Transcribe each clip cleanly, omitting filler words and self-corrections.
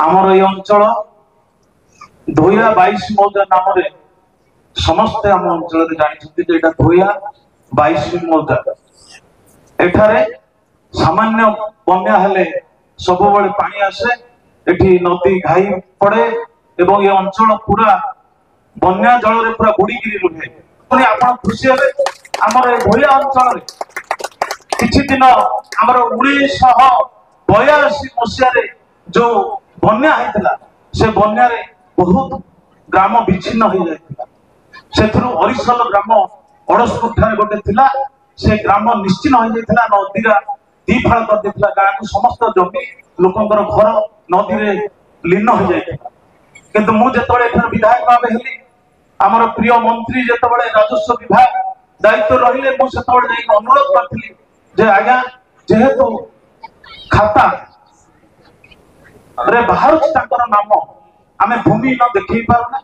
आमर ये अंचल धोया 22 मौजा नाम समस्ते आम अंचल जानते धोया 22 मौजा एठारे सामान्य बन्या हेले सब बड़े पानी आसे एठी नदी घाई पड़े एवं ये अंचल पूरा बन्या जल रे पूरा बुड़ीगिरी रुहे आपण खुशी हेले आमर ए धोया अंचल किछि दिन आमर 1982 मसीह जो बन्या होता से बन्या रे बहुत ग्राम विच्छिन्न हो जाता से अरिसल ग्राम अड़सपुर ठारे गोटे थिला से ग्राम निश्चिन्न हो जाता नदीरा दी फाड़ कर देता गाँ को समस्त जमी लोकंकर घर नदी रे लीन हो जाता किंतु मु जेतबेले एथर विधायक भाव हेली आमर प्रिय मंत्री जेतबेले राजस्व विभाग दायित्व रहिले मु सेतबेले जाई अनुरोध करथिली जे आज्ञा जेहेतु खाता रे बाहर नाम आमे भूमि न देखी पारुना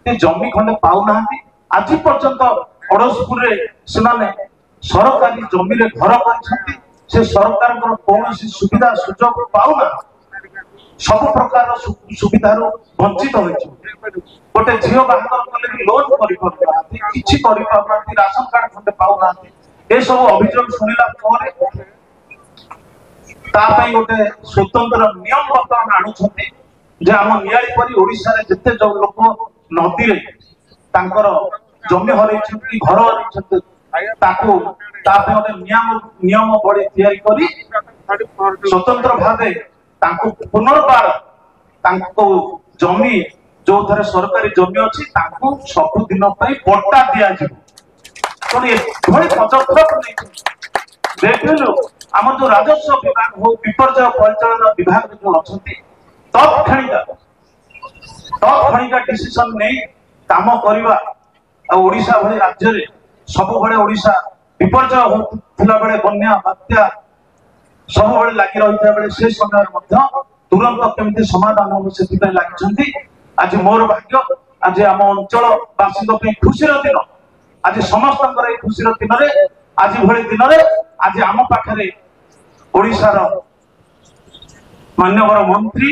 ए जमी खंडे पाऊ नाहंती आज पर्यंत अड़सपुर रे सेमाने सरकारी जमी रे घर करछंती से सरकार को कौनसी सुविधा सुजोग पाउना सब प्रकार सुविधा वंचित होइछ गोटे झियो बाहर कले भी लोन करि पारुनांती किछि करि पारुनांती राशन कार्ड खंडे पाऊ नाहंती ए सब अभियोग सुनिला परे तापाई गोटे स्वतंत्र नियम बर्तमान आणुछंती जे आम नियाली परी ओडिसा रे जते जो लोक नदी रे तांकर जमी हरैछंती घर हरैछंती ताको तापे गोटे नियम बड़ी तैयारी करी स्वतंत्र भावे तांको पुनर्बार तांको जमी जो थरे सरकारी जमी अछि तांको सब दिन पई पट्टा दिया जिवो कोन ए भई पदक्षेप नै देखलो आम जो राजस्व विभाग हो विपर्यय परिचालन विभाग जो अच्छी तत्क्षणिका डिसीजन नहीं काम करवा ओडिशा भली राज्य रे सब बड़े ओडिशा विपर्यय होता बेले बन्या बात्या सब बड़े लगी रही बेले से समय तुरंत केमती समाधान हम से लगी आज मोर भाग्य आज आम अंचल वासी खुशी दिन आज समस्त खुशी दिन में आज भली दिन में आज आम पाखे ओडिशार मान्यवर मंत्री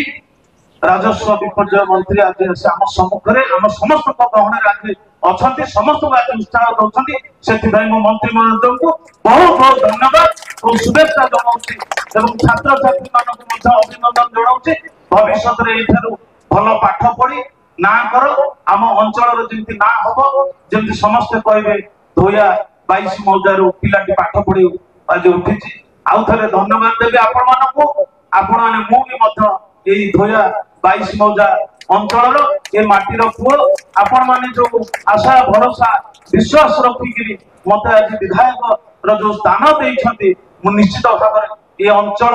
राजस्व विपर्यय मंत्री आज आम सम्मुखें आम समस्त गहन आज अच्छा समस्त आज उत्साह दौरान से मंत्री महोदय को बहुत बहुत धन्यवाद और शुभेच्छा जनाऊँगी छात्र छात्री मानक अभिनंदन जनाऊँगी भविष्य में भल पाठ पढ़ी ना कर आम अंचल जमी ना हम जमी समस्ते कहे धोया 22 मौजार पिलाटी पाठ पढ़ी आज उठी आउ थे धन्यवाद देवी आपण मानक आपण मैंने मुझे धोया 22 मौजा अंचल ये माटीर पुओ आपण मैंने जो आशा भरोसा विश्वास रखिकी मत आज विधायक जो स्थान देते निश्चित भाव ये अंचल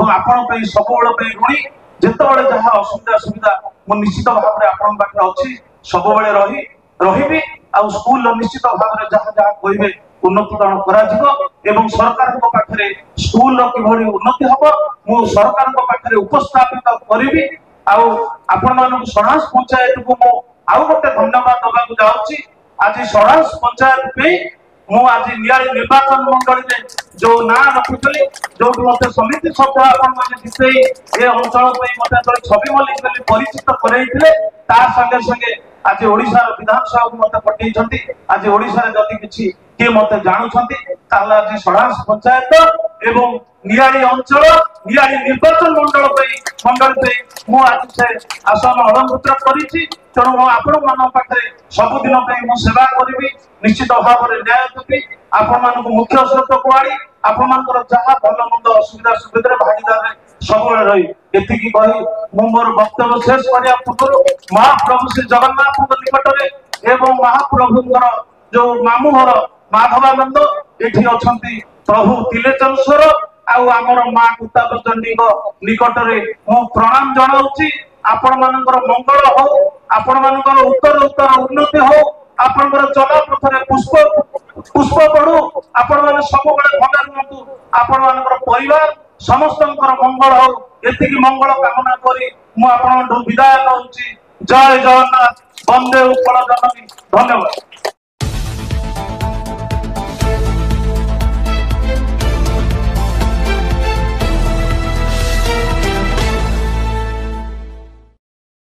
आपण सब ऋणी जिते जहाँ असुविधा सुविधा मु निश्चित भाव आपण पाखे अच्छी सब रही स्कूल निश्चित भाव जहाँ जहाँ कहे उन्नतिकरण करा सरकार पाखे स्कूल किभली उन्नति हम मु सरकार पाखे उपस्थापित करी आपण मान सड़ांस पंचायत को मु आउ गोटे धन्यवाद दबाक जाऊँगी आज सड़ांस पंचायत पे मु आज नियाली निर्वाचन मंडल में जो ना रखुली जो मत समिति सभ्य आपण जिते ये अंचल मत छवि मल्लिक परिचित कराइले संगे संगे आज ओडिशा विधानसभा को मत पठेइछंती आज ओडिशा जदि किछि के मत जानुछंती ताला आज सड़ांस पंचायत एवं नियाली अंचल नियाली निर्वाचन मंडल पे मु आज से आसन अलंकृत करिछि तेणु आपण मान पाखे सबुदिन मु सेवा करी निश्चित भाव में न्याय देवी आपण मान मुख्य स्रोत को आनी आपण मान जहाँ भल मंद असुविधा सुविधा भागीदार सब रही एति कही मु मोर वक्तव्य शेष करने पूर्व महाप्रभु श्री जगन्नाथ निकट में एवं महाप्रभुंर जो मामुहर माधवानंद ये अच्छा प्रभु तिलेचर आमर माँ कुताबचंडी निकट में मु प्रणाम जनाऊँगी आपण मानकर मंगल हो आपण मानकर उत्तर उत्तर उन्नति हो आपनकर चला पथरे पुष्प पड़ू आपण माने सब बड़े भंडा रुहतु आपण मानकर परिवार समस्तंकर मंगल हो एतिकी मंगल कामना करी मु आपण विदाय नउची जय जगन्नाथ वंदे उत्कल जननी धन्यवाद।